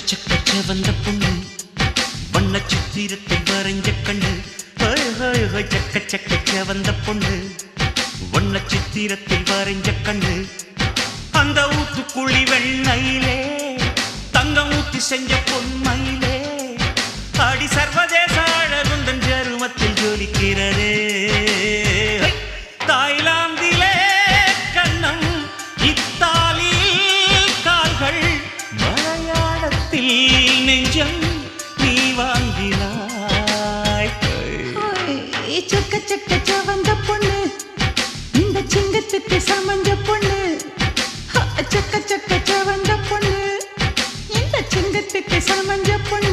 செக்க வந்த பொண்ணு வண்ண சித்திரத்தில் வரைஞ்ச கண்ணு செக்க வந்த பொண்ணு வண்ண சித்திரத்தில் வரைஞ்ச கண்ணு அந்த ஊத்துக்குழி வெண்ணையிலே தங்கம் ஊத்தி செஞ்ச பொன்மையிலே அடி சர்வதேச அழகுந்தன் ஜருமத்தில் ஜொலிக்கிறதே தாய்லாந்திலே கண்ணம் இத்தாலியில் கால்கள் மலையாளத்தில் நெஞ்சம் நீ வாங்கினாய் செக்க வந்த பொண்ணு இந்த சிங்கத்துக்கு சமஞ்ச பொண்ணு செக்க வந்த பொண்ணு இந்த சிங்கத்துக்கு சமஞ்ச பொண்ணு